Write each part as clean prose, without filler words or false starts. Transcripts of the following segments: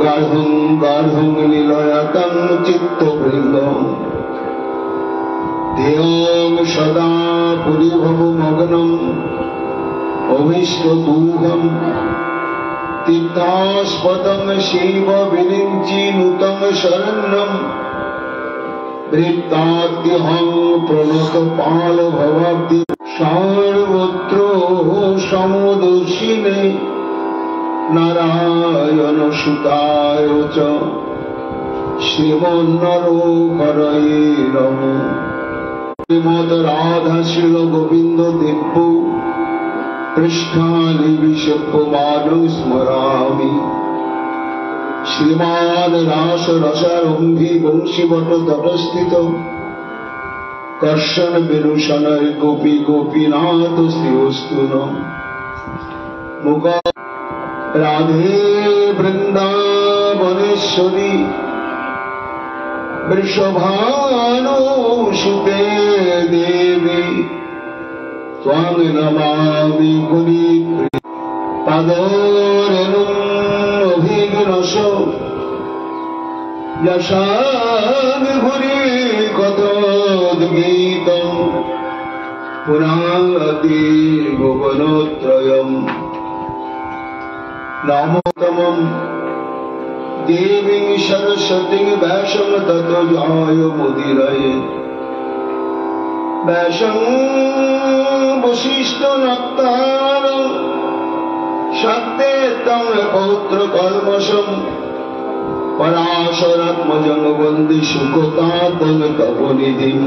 গাঢ়ং গাঢ়ং লীলয়তং চিত্তবৃন্দং ধ্যেয়ং সদা পরিভবমগ্নং অভীষ্টদূহং তীর্থাস্পদং শৈব বিরিঞ্চিনুতং শরণ্যং বৃত্তাদ্যহং প্রণতপাল ভবাব্দি সর্বত্র সমদর্শিনে নারায়ণ সুতায় চ শ্রীমন্নরহরয়ে নমঃ। শ্রীমদ রাধা শ্রীল গোবিন্দ দেব্য পৃষ্ঠানি বিশ্বমানং স্মরামি। শ্রীমান রাস রসারম্ভি বংশীবট তটস্থিত কর্ষণ বিরুষণর গোপী গোপীনাথ শ্রীঅস্তু মুখ রাধে বৃন্দাবনেশ্বরী বৃষভানুসুতে দেবী ত্বং নমামি গুরি পাদরেণুং অভিঘ্নস যশামি গুরি কথোদ্গীতং পুরাতি ভুবনোত্রয়ম। নামোত্তমং দেবীং সরস্বতীং ব্যাসং ততো জয় মুদিরয়ে ব্যাসং বশিষ্ঠ নক্তারং সত্যে তং পৌত্র কর্মসং পরাশরাত্মজং বন্দে সুকতাতং তপনিধিং।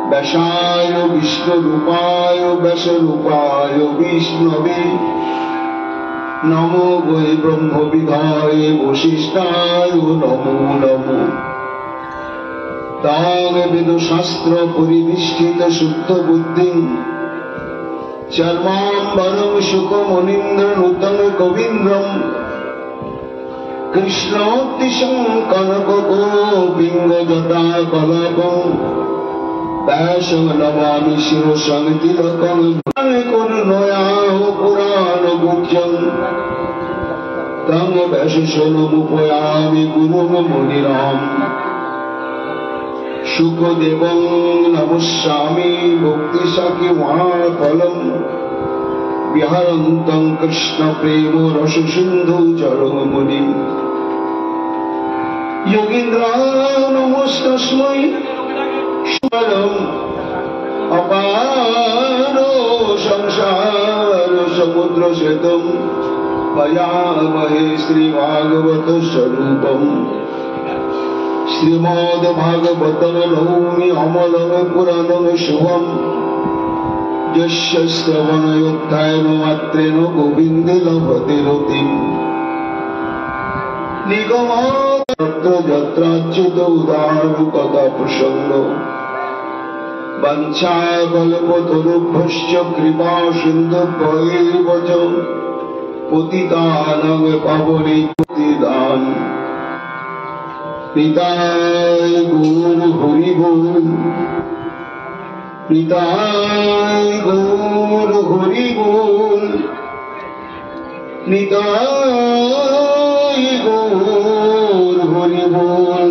ব্যাসায় বিষ্ণুরূপায় ব্যাসরূপায় বিষ্ণবে নমো বৈ ব্রহ্মবিধায় বশিষ্ঠায় নমো নমো। তাং বেদশাস্ত্র পরিনিষ্ঠিত শুদ্ধ বুদ্ধিং চর্মাম্বরং সুখমনীন্দ্রনুতং কবীন্দ্রম কৃষ্ণোত্তিশং কনক গোপিঙ্গ জটা কলকং ব্যাসং নমামি শিরসং তিলকং করুণয়া পুরাণ গুজ্জং তং ব্যাসশনমুপয়ামি গুরুং মুনিরাম। সুখদেবং নমস্যামি ভক্তিসাখী মহাফলং বিহরন্তং কৃষ্ণ প্রেম রস সিন্ধু চরমুনিম। যোগীন্দ্রায় নমস্তস্मै স্বরম অপার সংসার সমুদ্র সেতুং ভজামহে শ্রীভাগবত স্বরূপম। শ্রীমদ ভাগবতং নৌমি অমলং পুরাণং শুভম যস্য শ্রবণযোদ্ধায়েন মাত্রেণ গোবিন্দে লভতে রতিম। নিগমত্র যত্রাচ্যুত উদারকথা প্রসঙ্গ বাঞ্ছাকল্পতরুভ্যশ্চ কৃপা সিন্ধুভ্যৈব চ পতিতানাং পাবনেভ্যো নিতাই গৌর হরি বল। নিতাই গৌর হরি বল। নিতাই গৌর হরি বল।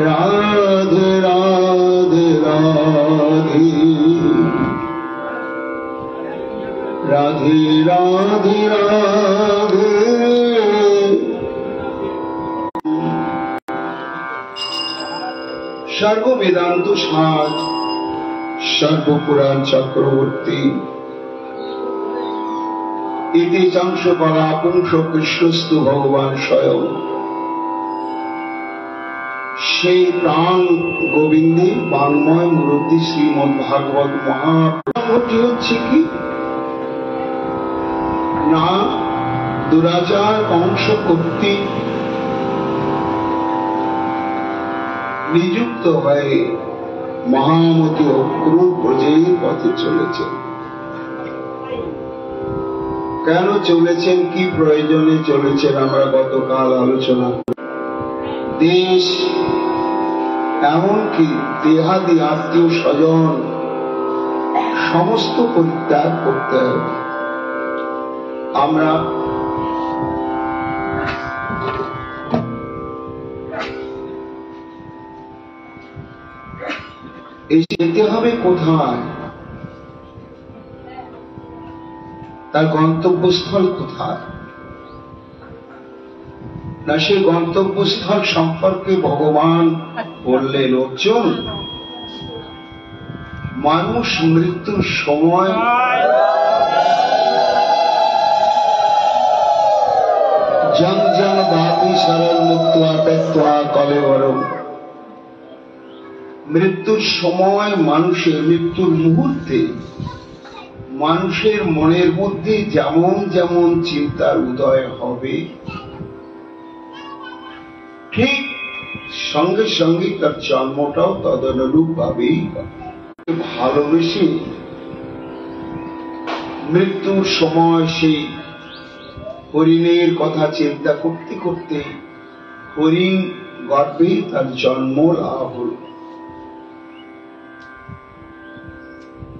রাধে রাধে রাধে রাধে রাধে রাধে। সর্ববেদান্ত সার সর্বপুরাণ চক্রবর্তী ইতি চাংশ কলাপুংস কৃষ্ণস্তু ভগবান স্বয়ং। সেই প্রাণ গোবিন্দে বাংময় মূর্তি শ্রীমদ ভাগবত মহাপ্রভুটি হচ্ছে কি না দুরাচার অংশ কর্তৃক নিযুক্ত হয়ে মহামতি অক্রূর ব্রজের পথে চলেছেন। কেন চলেছেন, কি প্রয়োজনে চলেছেন আমরা গতকাল আলোচনা। দেশ এমনকি দেহাদি আত্মীয় স্বজন সমস্ত পরিত্যাগ করতে হবে। আমরা এই যেতে হবে কোথায়, তার গন্তব্যস্থল কোথায়, না সেই গন্তব্যস্থল সম্পর্কে ভগবান বললেন, অর্জুন, মানুষ মৃত্যুর সময় জন জন ভাবি সরল মুক্ত পেত্বা কলেবরম, মৃত্যুর সময় মানুষের, মৃত্যুর মুহূর্তে মানুষের মনের মধ্যে যেমন যেমন চিন্তার উদয় হবে, ঠিক সঙ্গে সঙ্গে তার জন্মটাও তদনুরূপ ভাবেই ভালোবেসে মৃত্যুর সময় সেই হরিণের কথা চিন্তা করতে করতে হরিণ গর্ভে তার জন্ম লাভ হল।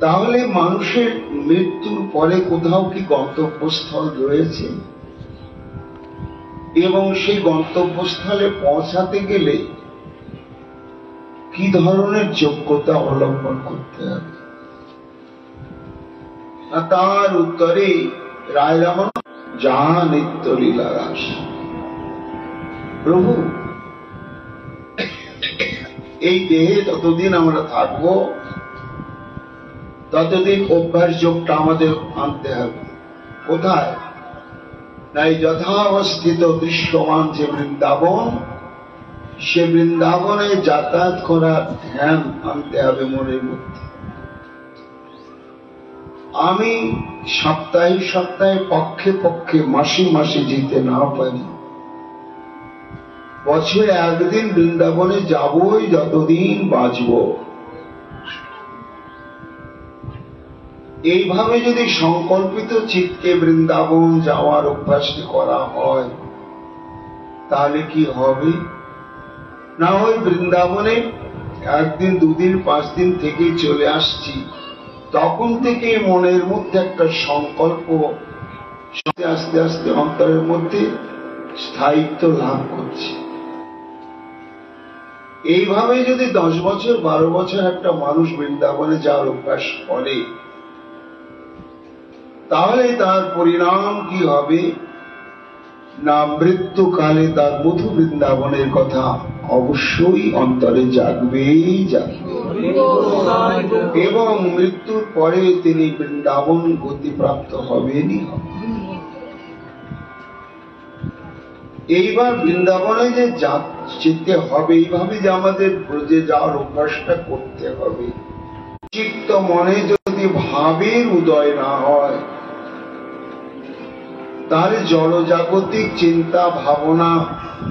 তাহলে মানুষের মৃত্যুর পরে কোথাও কি গন্তব্যস্থল রয়েছে, এবং সেই গন্তব্যস্থলে পৌঁছাতে গেলে কি ধরনের যোগ্যতা অবলম্বন করতে হবে? তার উত্তরে রায় রামন যাহা নিত্য লীলারাস, প্রভু এই দেহে ততদিন আমরা থাকবো, ততদিন অভ্যাস যোগটা আমাদের আনতে হবে। কোথায়? না এই যথাবস্থিত দৃশ্যমান যে বৃন্দাবন, সে বৃন্দাবনে যাতায়াত করার ধ্যান আনতে হবে মনের মধ্যে। আমি সপ্তাহে সপ্তাহে পক্ষে পক্ষে মাসে মাসে যেতে না পারি, বছরে একদিন বৃন্দাবনে যাবই যতদিন বাঁচব। এইভাবে যদি সংকল্পিত চিত্তে বৃন্দাবন যাওয়ার অভ্যাসটি করা হয়, তাহলে কি হবে? না হয় বৃন্দাবনে একদিন দুদিন 5 দিন থেকে চলে আসছি, তখন থেকে মনের মধ্যে একটা সংকল্প আস্তে আস্তে অন্তরের মধ্যে স্থায়িত্ব লাভ করছে। এইভাবে যদি 10 বছর 12 বছর একটা মানুষ বৃন্দাবনে যাওয়ার অভ্যাস করে, তাহলে তার পরিণাম কি হবে? না মৃত্যুকালে তার মধু বৃন্দাবনের কথা অবশ্যই অন্তরে জাগবেই জাগবে, এবং মৃত্যুর পরে তিনি বৃন্দাবন গতিপ্রাপ্ত হবেনই হবে। এইবার বৃন্দাবনে যে যেতে হবে, এইভাবে যে আমাদের ব্রজে যাওয়ার অভ্যাসটা করতে হবে। চিত্ত মনে যদি ভাবের উদয় না হয়, তাহলে জড়জাগতিক চিন্তা ভাবনা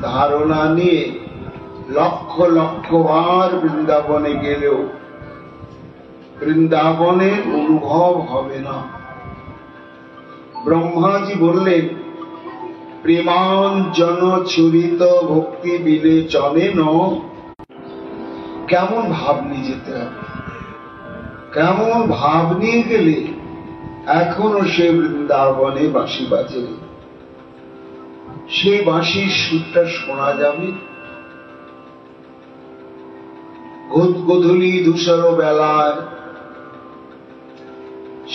ধারণা নিয়ে লক্ষ লক্ষ বার বৃন্দাবনে গেলেও বৃন্দাবনের অনুভব হবে না। ব্রহ্মাজি বললেন, প্রেমাঞ্জন ছুরিত ভক্তি বিলে চলে ন। কেমন ভাব নিয়ে যেতে হবে, কেমন ভাব নিয়ে গেলে এখনো সে বৃন্দাবনে বাঁশি বাজে, সেই বাঁশির সুরটা শোনা যাবে। গোধূলি ধূসর বেলায়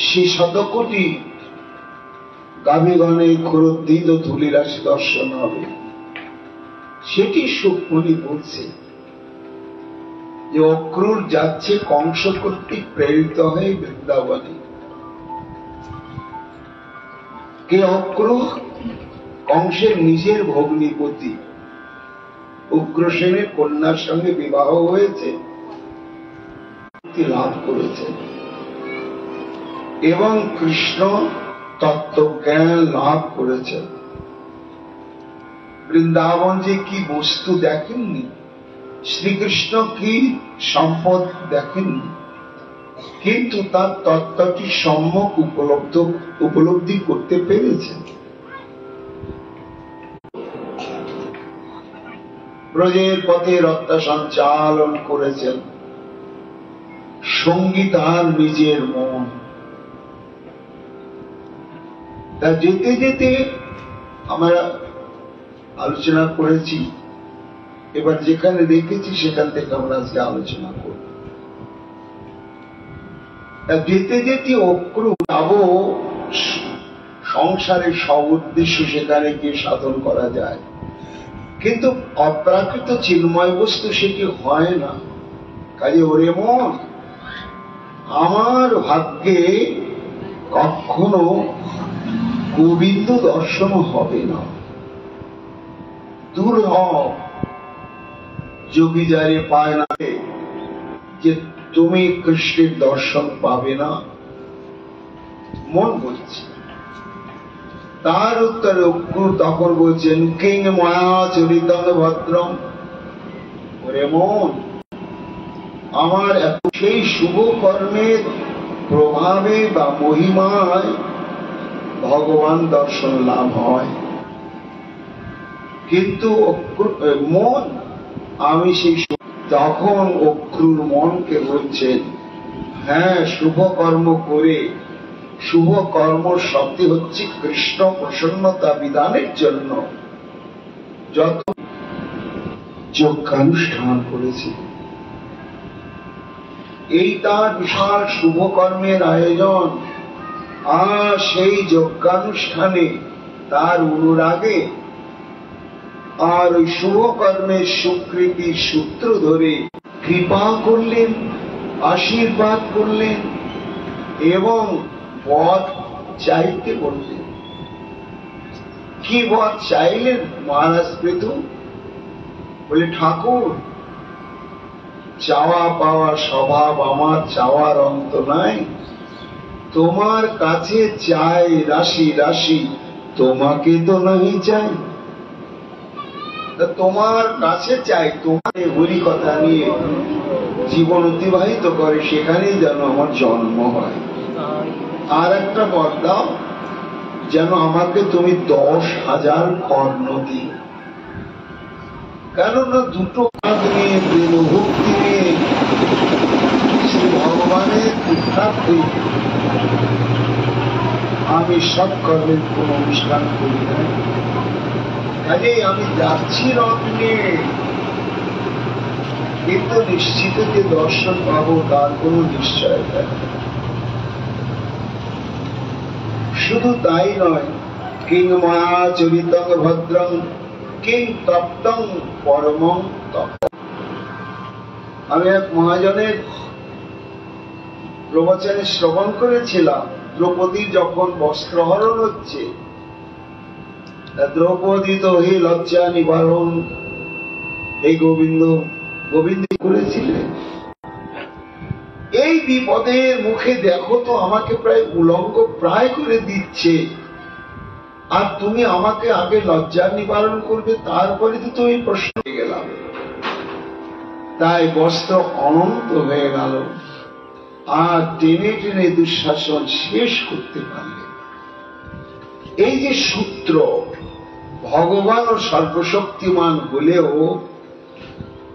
সে শতকোটি গাভীগণে খরুদ্দিত ধূলি রাশি দর্শন হবে। সেটি সুখমণি বলছে যে অক্রূর যাচ্ছে কংস কর্তৃক প্রেরিত হয়ে বৃন্দাবনে। কে অক্রূর? কংসের নিজের ভগ্নিপতি উগ্রসেনের কন্যার সঙ্গে বিবাহ হয়েছে, লাভ করেছে, এবং কৃষ্ণ তত্ত্বজ্ঞান লাভ করেছে। বৃন্দাবন যে কি বস্তু দেখেননি, শ্রীকৃষ্ণ কি সম্পদ দেখেননি, কিন্তু তার তত্ত্বটি সম্যক উপলব্ধি করতে পেরেছেন। ব্রজের পথে রত্না সঞ্চালন করেছেন, সঙ্গী তার নিজের মন। তা যেতে যেতে আমরা আলোচনা করেছি, এবার যেখানে দেখেছি সেখান থেকে আমরা আজকে আলোচনা করব। যেতে যেতে অক্রু যাব, সংসারের সব উদ্দেশ্য সেখানে গিয়ে সাধন করা যায়, কিন্তু অপ্রাকৃত চিন্ময় বস্তু সেটি হয় না। কাজে ওরে মন, আমার ভাগ্যে কখনো গোবিন্দ দর্শন হবে না, দুর্লভ। যোগী যারে পায় না যে তুমি কৃষ্ণের দর্শন পাবে না, মন বলছে। তার উত্তরে অক্রু তখন বলছেন, কিং মায়া চরিতং ভদ্রম। ওরে মন, আমার সেই শুভ কর্মের প্রভাবে বা মহিমায় ভগবান দর্শন লাভ হয়, কিন্তু মন আমি সেই। তখন অক্রুর মনকে বলছেন, হ্যাঁ, শুভ কর্ম করে, শুভ কর্ম শব্দ হচ্ছে কৃষ্ণ প্রসন্নতা বিধানের জন্য যত যজ্ঞানুষ্ঠান করেছে, এই তার বিশাল শুভ কর্মের আয়োজন। আর সেই যজ্ঞানুষ্ঠানে তার অনুরাগে আর ওই শুভ কর্মের স্বীকৃতির সূত্র ধরে কৃপা করলেন, আশীর্বাদ করলেন এবং বর চাইতে বললেন। কি বর চাইলেন মহারাজ পৃথু? বলে, ঠাকুর, চাওয়া পাওয়া স্বভাব আমার, চাওয়ার অন্ত নাই, তোমার কাছে চাই রাশি রাশি, তোমাকে তো নাহি চাই। তোমার কাছে চাই, তোমার হরি কথা নিয়ে জীবন অতিবাহিত করে, সেখানেই যেন আমার জন্ম হয়। আর একটা বর দাও, যেন আমাকে তুমি 10,000 কর্ণ দিও। কেননা দুটো কাজ নিয়ে, প্রেমভক্তি নিয়ে শ্রী ভগবানের উদ্ধার্থে আমি সৎকর্মের কোন অনুষ্ঠান করি না। কাজেই আমি যাচ্ছি রথ নিয়ে, কিন্তু নিশ্চিত যে দর্শন পাবো তার কোন নিশ্চয়তা নেই। শুধু তাই নয়, কিং মায়া চরিতং ভদ্রং কিং তপ্তং পরমং তপ্ত। আমি এক মহাজনের প্রবচনে শ্রবণ করেছিলাম, দ্রৌপদী যখন বস্ত্রহরণ হচ্ছে, দ্রৌপদী তো হে লজ্জা নিবারণ, এই গোবিন্দ গোবিন্দ করেছিলেন। এই বিপদের মুখে দেখো তো আমাকে প্রায় উলঙ্গ প্রায় করে দিচ্ছে, আর তুমি আমাকে আগে লজ্জা নিবারণ করবে, তারপরে তো তুমি প্রশ্ন হয়ে গেলাম। তাই বস্ত্র অনন্ত হয়ে গেল, আর টেনে টেনে দুঃশাসন শেষ করতে পারলে। এই যে সূত্র, ভগবান ও সর্বশক্তিমান হলেও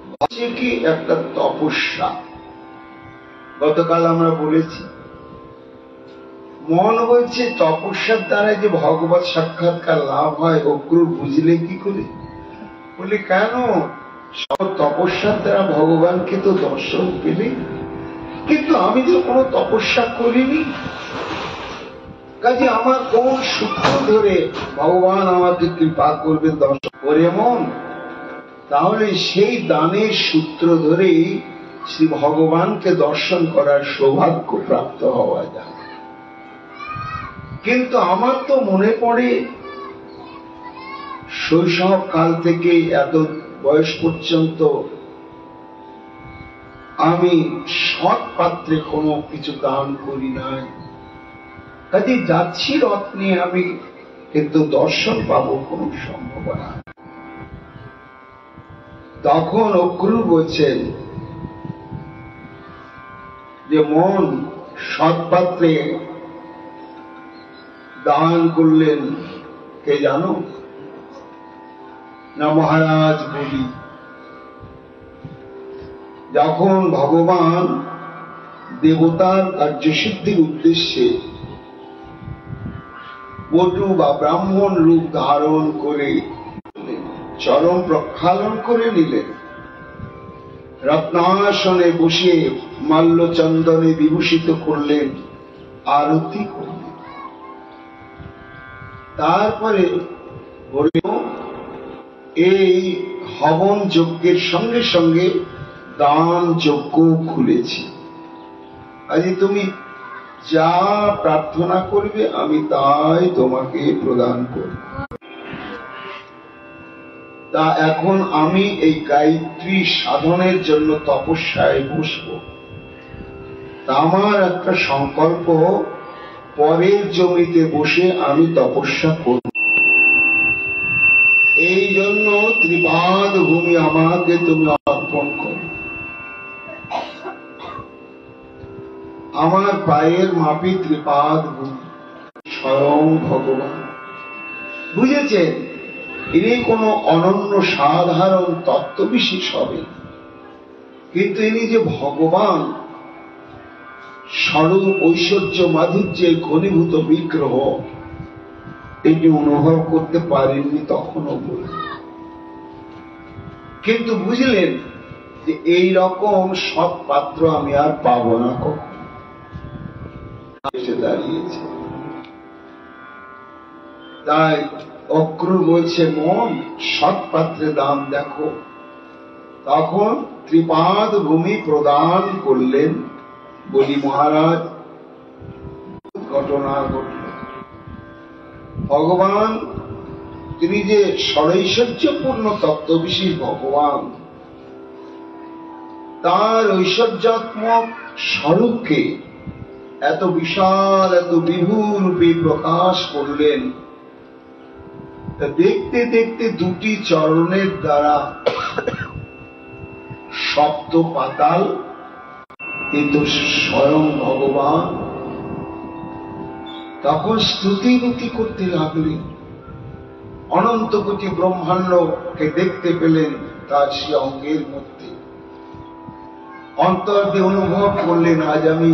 হচ্ছে কি একটা তপস্যা। গতকাল আমরা বলেছি, মন বলছে তপস্যার দ্বারা যে ভগবত সাক্ষাৎকার লাভ হয়, অক্রুর বুঝলে কি করে? বলে, কেন? সব তপস্যার দ্বারা ভগবানকে তো দর্শন পেলে, কিন্তু আমি তো কোনো তপস্যা করিনি। কাজে আমার কোন সূত্র ধরে ভগবান আমাকে কৃপা করবে দর্শন করে? মন, তাহলে সেই দানের সূত্র ধরেই শ্রী ভগবানকে দর্শন করার সৌভাগ্য প্রাপ্ত হওয়া যায়। কিন্তু আমার তো মনে পড়ে, শৈশব কাল থেকে এত বয়স পর্যন্ত আমি সৎ পাত্রে কোনো কিছু দান করি নাই। কাজে যাচ্ছি রথ নিয়ে আমি, কিন্তু দর্শন পাবো কোন সম্ভাবনা। তখন অক্রু বলছেন যে মন সৎপাত্রে দান করলেন কে জানো? না মহারাজ বলি। যখন ভগবান দেবতার কার্যসিদ্ধির উদ্দেশ্যে পটু বা ব্রাহ্মণ রূপ ধারণ করে চরম প্রক্ষালন করে নিলেন, রত্নাসনে বসে মাল্যচন্দনে বিভূষিত করলেন, আরতি করলেন। তারপরে এই হবন যজ্ঞের সঙ্গে সঙ্গে দান যজ্ঞ খুলেছি। আজ তুমি যা প্রার্থনা করবে আমি তাই তোমাকে প্রদান করব। তা এখন আমি এই গায়ত্রী সাধনের জন্য তপস্যায় বসব। তা আমার একটা সংকল্প, পরের জমিতে বসে আমি তপস্যা করব। এই জন্য ত্রিপাদ ভূমি আমাকে তুমি অর্পণ করো। আমার পায়ের মাপি ত্রিপাদ ভূমি স্বয়ং ভগবান। বুঝেছেন, ইনি কোন অনন্য সাধারণ তত্ত্ববিশেষ হবে, কিন্তু ইনি যে ভগবান, স্বরূপ ঐশ্বর্য মাধুর্যের ঘনীভূত বিগ্রহ, এটি অনুভব করতে পারেননি তখনও বলে। কিন্তু বুঝলেন যে এই রকম সৎ পাত্র আমি আর পাব না, কখন এসে দাঁড়িয়েছে। তাই অক্রূর বলছে, মন সৎ পাত্রে দাম দেখো। তখন ত্রিপাদ ভূমি প্রদান করলেন। বলি মহারাজ, ঘটনা ঘটল। ভগবান তিনি যে ষড়ৈশ্বর্যপূর্ণ তত্ত্ববিশেষ ভগবান, তার ঐশ্বর্যাত্মক স্বরূপকে এত বিশাল, এত বিভূরূপে প্রকাশ করলেন। দেখতে দেখতে দুটি চরণের দ্বারা সপ্ত পাতাল, কিন্তু স্বয়ং ভগবান তখন স্তুতিবুতি করতে লাগলেন। অনন্ত কোটি ব্রহ্মাণ্ডকে দেখতে পেলেন তার সে অঙ্গের মধ্যে। অন্তর দিয়ে অনুভব করলেন, আজ আমি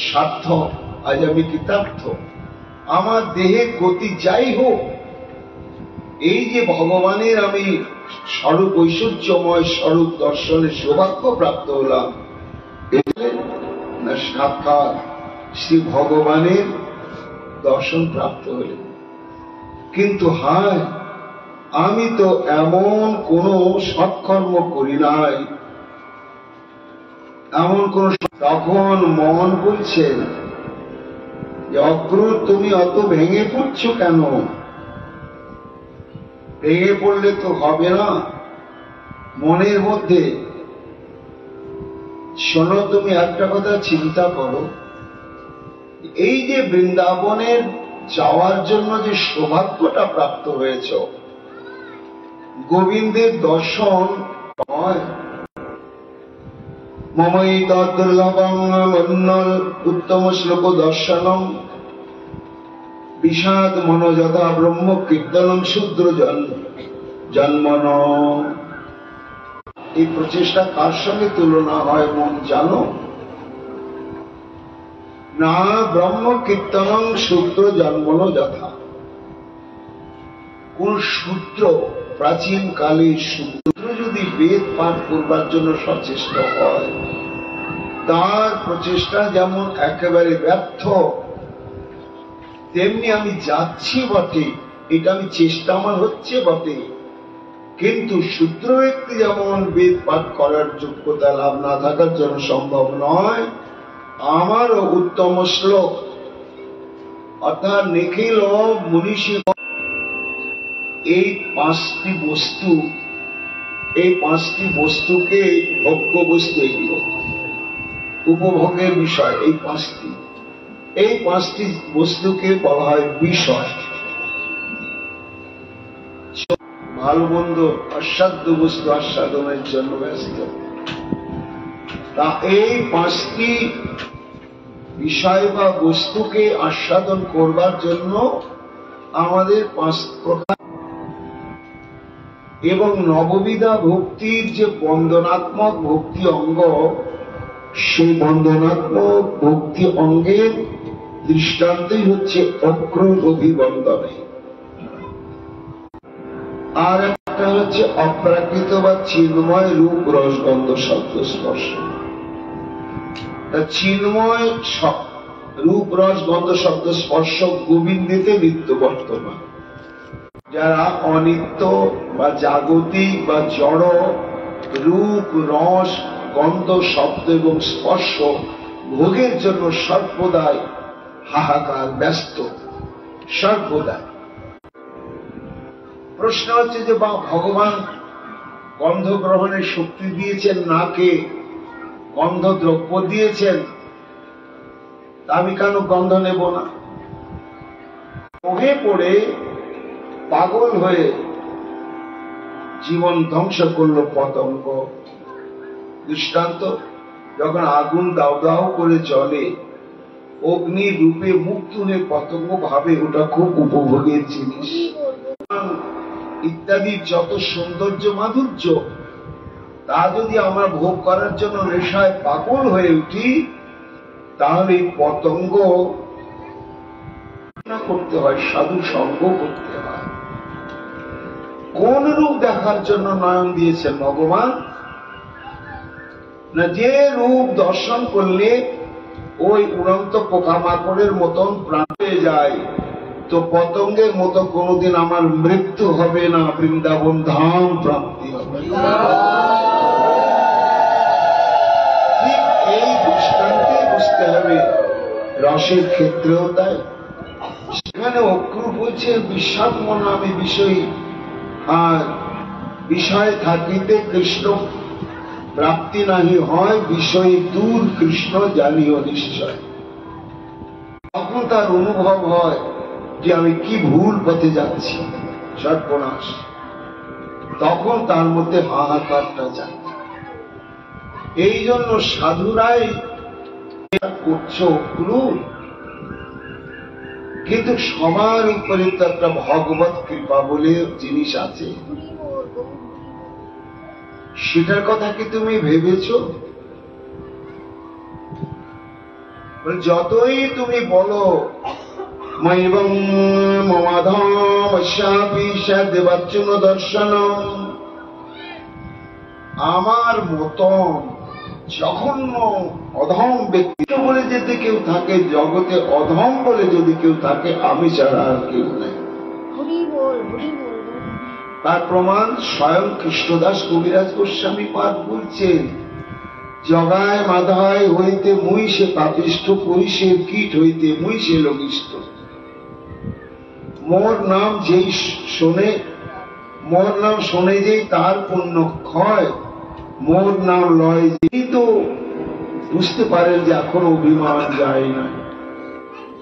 সার্থক, আজ আমি কৃতার্থ। আমার দেহের গতি যাই হোক, এই যে ভগবানের আমি স্বরূপ ঐশ্বর্যময় স্বরূপ দর্শনের সৌভাগ্য প্রাপ্ত হলাম, না সাক্ষাৎ শ্রী ভগবানের দর্শন প্রাপ্ত হলেন। কিন্তু হায়, আমি তো এমন কোন সৎকর্ম করি নাই, এমন কোন। তখন মন বলছেন যে অক্রূর, তুমি অত ভেঙে পড়ছো কেন? ভেঙে পড়লে তো হবে না। মনের মধ্যে শোনো, তুমি একটা কথা চিন্তা করো, এই যে বৃন্দাবনের যাওয়ার জন্য যে সৌভাগ্যটা প্রাপ্ত হয়েছ, গোবিন্দের দর্শন হয়। মমই দুর্লভং মন্নল উত্তম শ্লোক দর্শনম বিষাদ মনোযথা ব্রহ্ম কীর্তনম শূদ্র জন্মন। এই প্রচেষ্টা কার সঙ্গে তুলনা হয় মন জানো? না, ব্রহ্ম কীর্তনং শূদ্র জন্মন যথা। কোন শূদ্র, প্রাচীন কালে শূদ্র যদি বেদ পাঠ করবার জন্য সচেষ্ট হয়, তার প্রচেষ্টা যেমন একেবারে ব্যর্থ, তেমনি আমি যাচ্ছি বটে, এটা আমি চেষ্টা আমার হচ্ছে বটে, কিন্তু শূদ্র ব্যক্তি যেমন বেদ পাঠ করার যোগ্যতা লাভ না থাকার জন্য সম্ভব নয়, আমারও উত্তম শ্লোক অর্থাৎ নিখিল মনীষী এই পাঁচটি বস্তু, এই পাঁচটি বস্তুকে ভোগ্য বস্তু, এগুলো উপভোগের বিষয়। এই পাঁচটি বস্তুকে বলা হয় বিষয়। ভালো মন্দ অসাধ্য বস্তু আস্বাদনের জন্য ব্যস্ত। তা এই পাঁচটি বিষয় বা বস্তুকে আস্বাদন করবার জন্য আমাদের পাঁচ প্রকার এবং নববিধা ভক্তির যে বন্দনাত্মক ভক্তি অঙ্গ, সেই বন্দনাত্মক ভক্তি অঙ্গের দৃষ্টান্তই হচ্ছে অক্রোশ অভিবন্দনে, আর একটা হচ্ছে অপ্রাকৃত বা চিন্ময় রূপ রসগন্ধ শব্দ স্পর্শ। চিন্ময় রূপ রস গন্ধ শব্দ স্পর্শ গোবিন্দেতে নিত্য বর্তমান। যারা অনিত্য বা জাগতিক বা জড় রূপ রস গন্ধ শব্দ এবং স্পর্শ ভোগের জন্য সর্বদাই হাহাকার, ব্যস্ত সর্বদাই। প্রশ্ন হচ্ছে যে ভগবান গন্ধ গ্রহণের শক্তি দিয়েছেন, নাকে গন্ধ দ্রব্য দিয়েছেন, আমি কেন গন্ধ নেব না? মোহে পড়ে পাগল হয়ে জীবন ধ্বংস করলো পতঙ্গ। দৃষ্টান্ত, যখন আগুন দাও দাও করে জ্বলে, অগ্নি রূপে মুক্ত হয়ে পতঙ্গ ভাবে ওটা খুব উপভোগের জিনিস। ইত্যাদি যত সৌন্দর্য মাধুর্য, তা যদি আমরা ভোগ করার জন্য নেশায় পাগল হয়ে উঠি, তাহলে পতঙ্গ করতে হয়, সাধু সঙ্গ করতে হয়। কোন রূপ দেখার জন্য নয়ন দিয়েছেন ভগবান? না, যে রূপ দর্শন করলে ওই উড়ন্ত পোকামাকড়ের মতন প্রাণ পেয়ে যায়, তো পতঙ্গের মতো কোনদিন আমার মৃত্যু হবে না, বৃন্দাবন ধাম প্রাপ্তি হবে। ঠিক এই দৃষ্টান্তে বুঝতে হবে রসের ক্ষেত্রেও তাই। সেখানে অক্রূপ হচ্ছে বিষাত্ম নামে বিষয়ী, আর বিষয় থাকিতে কৃষ্ণ প্রাপ্তি নাহি হয়, বিষয় দূর কৃষ্ণ জানিও নিশ্চয়। তখন তার অনুভব হয় যে আমি কি ভুল পথে যাচ্ছি, সর্বনাশ। তখন তার মধ্যে হাহাকারটা যায়। এই জন্য সাধুরাই করছে অক্রূপ, কিন্তু সবার উপরে তো একটা ভগবত কৃপা বলে জিনিস আছে, সেটার কথা কি তুমি ভেবেছ? যতই তুমি বলো মৈবং মমাধমস্যাপি দেবাচ্যুন দর্শন, আমার মতন জঘন্য অধম ব্যক্তি বলে যদি কেউ থাকে, জগতে অধম বলে যদি কেউ থাকে, আমি ছাড়া আর কেউ নেই। তার প্রমাণ স্বয়ং কৃষ্ণদাস কবিরাজ গোস্বামী পাদ বলছেন, জগায় মাধায় হইতে মুই সে পাপিষ্ঠ, পরিষের কীট হইতে মুই সে লঘিষ্ঠ। মোর নাম যেই শোনে, মোর নাম শোনে যেই তার পুণ্য ক্ষয়, মোর নাম লয় যেই তো বুঝতে পারেন যে এখন অভিমান যায় না।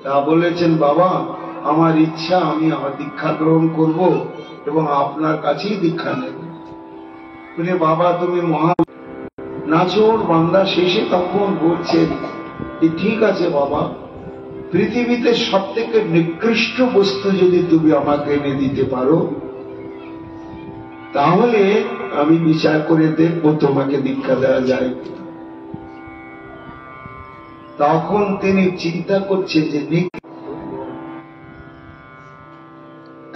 তা বলেছেন, বাবা আমার ইচ্ছা আমি আমার দীক্ষা গ্রহণ করব এবং আপনার কাছেই দীক্ষা নেব। বলে বাবা তুমি মহা নাচোর বান্দা। শেষে তখন বলছেন, ঠিক আছে বাবা, পৃথিবীতে সব থেকে নিকৃষ্ট বস্তু যদি তুমি আমাকে এনে দিতে পারো, তাহলে আমি বিচার করে দেখবো তোমাকে দীক্ষা দেওয়া যায়। তখন তিনি চিন্তা করছে যে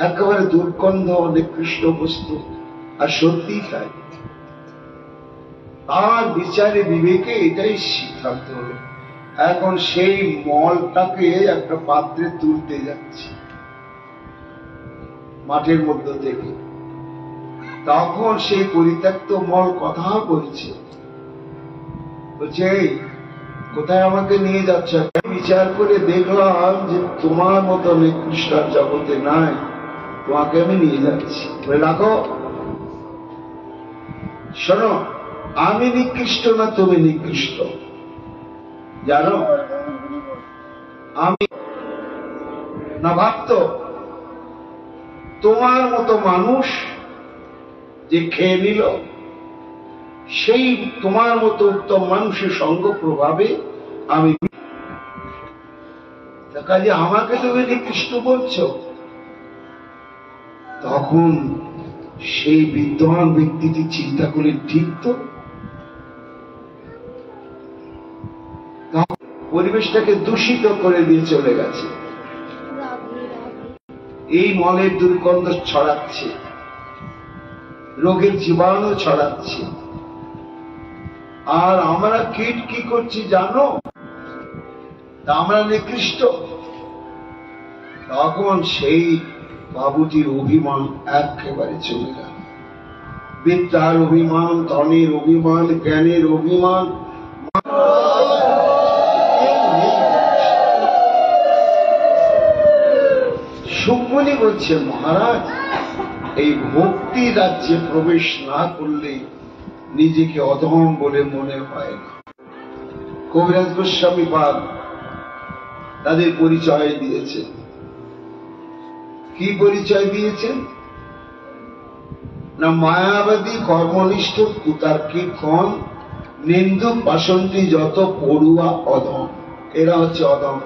একেবারে দুর্গন্ধ নিকৃষ্ট বস্তু, আর সত্যি তাই। আর বিচারে বিবেকে এটাই সিদ্ধান্ত হলো, এখন সেই মলটাকে একটা পাত্রে তুলতে যাচ্ছে মাঠের মধ্য থেকে। তখন সেই পরিত্যক্ত মল কথা বলছে, বলছে কোথায় আমাকে নিয়ে যাচ্ছ? বিচার করে দেখলাম যে তোমার মতো নিকৃষ্ট জগতে নাই, তোমাকে আমি নিয়ে যাচ্ছি। রাখো, শোনো, আমি নিকৃষ্ট না তুমি নিকৃষ্ট জানো? আমি না ভাবত তোমার মতো মানুষ যে খেয়ে নিল, সেই তোমার মতো উত্তম মানুষের সঙ্গ প্রভাবে আমি, কাজে আমাকে তুমি নিকৃষ্ট বলছো। তখন সেই বিদ্যমান ব্যক্তিটি চিন্তা করে, ঠিক তো, পরিবেশটাকে দূষিত করে দিয়ে চলে গেছে। এই মলের দুর্গন্ধ ছড়াচ্ছে, রোগের জীবাণু ছড়াচ্ছে। আর আমরা কীট কি করছি জানো? আমরা নিকৃষ্ট। তখন সেই বাবুটির অভিমান একেবারে চলে গেল। বিদ্যার অভিমান, ধনের অভিমান, জ্ঞানের অভিমান। সুকমণি বলছে, মহারাজ, এই ভক্তি রাজ্যে প্রবেশ না করলে নিজেকে অধম বলে মনে হয় না। কবিরাজ গোস্বামী পাদ তাদের পরিচয় দিয়েছেন। কি পরিচয় দিয়েছেন না, মায়াবাদী কর্মনিষ্ঠ কুতার্কিক গণ, নিন্দুক বাসন্তী যত পড়ুয়া অধম। এরা হচ্ছে অধম।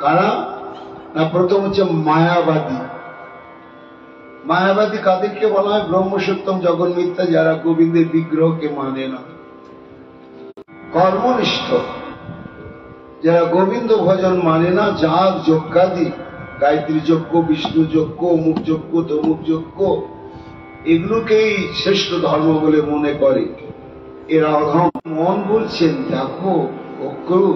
কারা না? প্রথম হচ্ছে মায়াবাদী। মায়াবাদী কাদেরকে বলা হয়? ব্রহ্মসত্যম জগন মিথ্যা, যারা গোবিন্দের বিগ্রহকে মানে না। কর্মনিষ্ঠ, যারা গোবিন্দ ভজন মানে না, যাগ যজ্ঞাদি, গায়ত্রী যজ্ঞ, বিষ্ণু যজ্ঞ, অমুক যজ্ঞ, তমুক যজ্ঞ, এগুলোকেই শ্রেষ্ঠ ধর্ম বলে মনে করে, এরা অধম। মন বলছেন, দেখো অক্রু,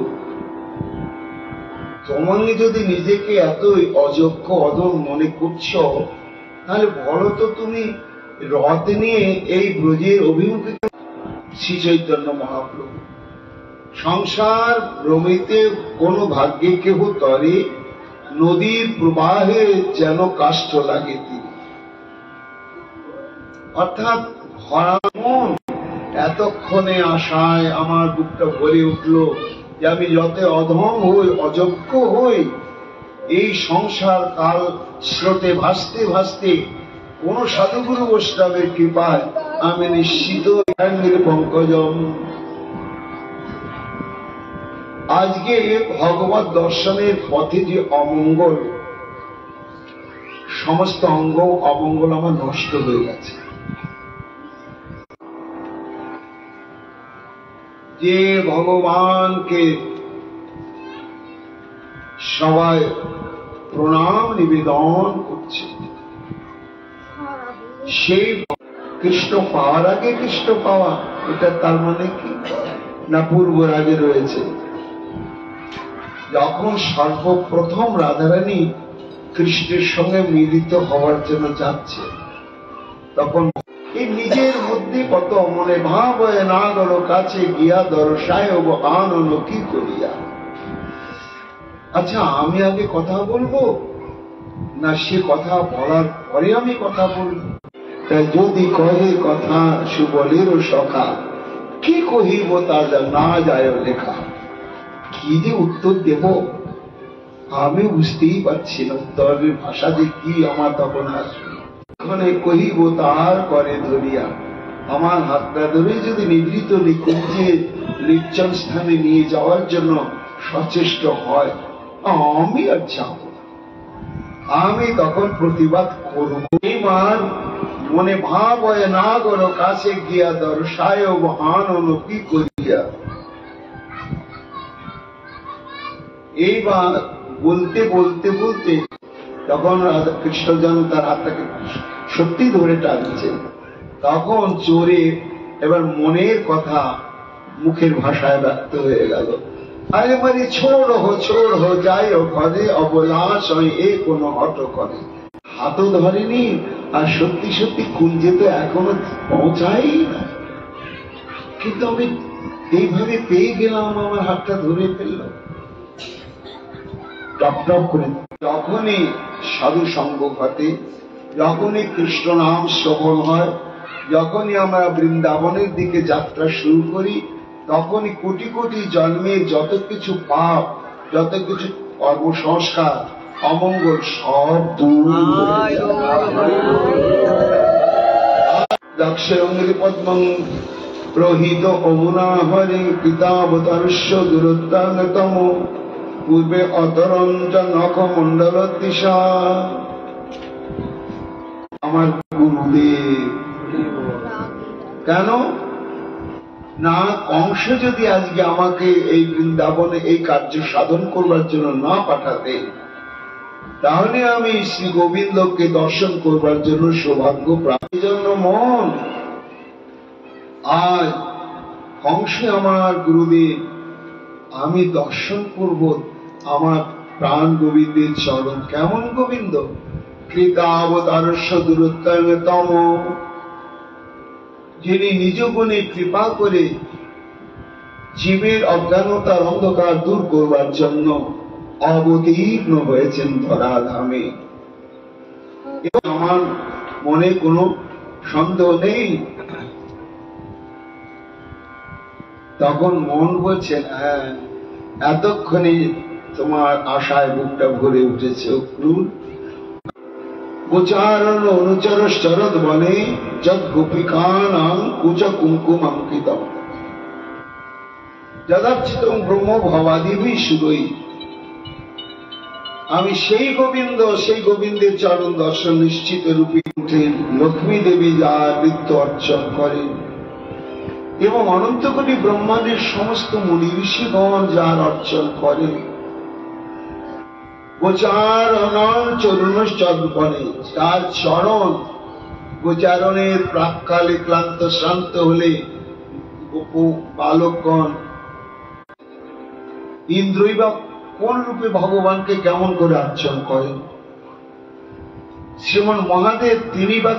তোমাকে যদি নিজেকে এতই অযোগ্য অধম মনে করছো, তাহলে বলো তো তুমি রথ নিয়ে এই ব্রজের অভিমুখে। শ্রী চৈতন্য মহাপ্রভু, সংসার ভ্রমিতে কোন ভাগ্যে কেহ তরে, নদীর প্রবাহে যেন কাষ্ঠ লাগে তিনি। অর্থাৎ ভরা মন, এতক্ষণে আশায় আমার বুকটা ভরে উঠল যে আমি যত অধম হই, অযোগ্য হই, এই সংসার কাল স্রোতে ভাসতে ভাসতে কোন সাধুগুরু বৈষ্ণবের কৃপায় আমি নিশ্চিত পঙ্কজম। আজকে ভগবত দর্শনের পথে যে অমঙ্গল, সমস্ত অঙ্গ অমঙ্গল আমার নষ্ট হয়ে গেছে। যে ভগবানকে সবাই প্রণাম নিবেদন করছে, সেই কৃষ্ণ পাওয়ার আগে কৃষ্ণ পাওয়া, এটা তার মানে কি না পূর্ব রাগে রয়েছে। যখন সর্বপ্রথম রাধারানী কৃষ্ণের সঙ্গে মিলিত হওয়ার জন্য যাচ্ছে, তখন এই নিজের মধ্যে কত মনে ভাব হয়, না গেল কাছে গিয়া দর্শায় আনন কি করিয়া। আচ্ছা, আমি আগে কথা বলবো না সে কথা বলার পরে আমি কথা বলবো? তাই যদি কহে কথা সুবলেরও সখা, কি কহিব তার না যায় লেখা। কি যে উত্তর দেব আমি বুঝতেই পারছি না, উত্তরের ভাষা যে কি আমার তখন আসবে। ওখানে কহিব তার করে ধরিয়া, আমার হাতটা ধরে যদি নিভৃত নিকুঞ্জে নির্জন স্থানে নিয়ে যাওয়ার জন্য সচেষ্ট হয়, আমি আর যাব, আমি তখন প্রতিবাদ করব। এইবার মনে ভাব হয়, না গর কাছে গিয়া দর্শায় আনন কি করিয়া। এইবার বলতে বলতে বলতে তখন কৃষ্ণজন তার হাতটাকে সত্যি ধরে টানছে। তখন চোরে এবার মনের কথা মুখের ভাষায় ব্যক্ত হয়ে গেল। আরে মানে ছোড় হো যাইও ঘরে, অবলাস হয় এ কোনো হট করে। হাতও ধরেনি, আর সত্যি সত্যি কুঞ্জে তো এখনো পৌঁছাই না, কিন্তু আমি এইভাবে পেয়ে গেলাম, আমার হাতটা ধরে ফেলল টপ টপ করে। যখনই সাধু সঙ্গ ঘটে, যখনই কৃষ্ণ নাম শ্রবণ হয়, যখনই আমরা বৃন্দাবনের দিকে যাত্রা শুরু করি, তখনই কোটি কোটি জন্মে যত কিছু পাপ, যত কিছু কর্মসংস্কার, অমঙ্গল সব দূর হয়ে যায়। দক্ষিণঙ্গি পদ্মং প্রহিত অমুনা হরে পিতাবতারস্য দূরত্যাগতম, পূর্বে অতরঞ্চ নখ মন্ডল দিশা। আমার গুরুদেব কেন না কংস যদি আজকে আমাকে এই বৃন্দাবনে এই কার্য সাধন করবার জন্য না পাঠাতে, তাহলে আমি শ্রী গোবিন্দকে দর্শন করবার জন্য সৌভাগ্য প্রাপ্তির জন্য মন আজ কংস আমার গুরুদেব, আমি দর্শন করব আমার প্রাণ গোবিন্দের চরণ। কেমন গোবিন্দ? কৃতাবতারস্য দূরত্তম, যিনি নিজ গুণে কৃপা করে জীবের অজ্ঞানতার অন্ধকার দূর করবার জন্য অবতীর্ণ হয়েছেন ধরাধামে। এবং আমার মনে কোনো সন্দেহ নেই। তখন মন বলছেন, হ্যাঁ, এতক্ষণে তোমার আশায় বুকটা ভরে উঠেছে। অক্রূর উচ্চারণ অনুচর শরৎ বনে যদ গোপিকানাং কুচ কুঙ্কুম অঙ্কিতম যদার্চিতং ব্রহ্ম ভবাদিভি সুরই। আমি সেই গোবিন্দ, সেই গোবিন্দের চরণ দর্শন নিশ্চিত রূপে উঠেন লক্ষ্মী দেবী যার নৃত্য অর্চন করেন এবং অনন্ত কোটি ব্রহ্মাণ্ডের সমস্ত মুনি ঋষিগণ যার অর্চন করেন। গোচারণ চরণশ্চদপনে, তার চরণ গোচারণের প্রাককালে ক্লান্ত শ্রান্ত হলে বালকগণ ইন্দ্রই বা কোন রূপে ভগবানকে কেমন করে অর্চন করেন, শ্রীমন মহাদেব তিনি বা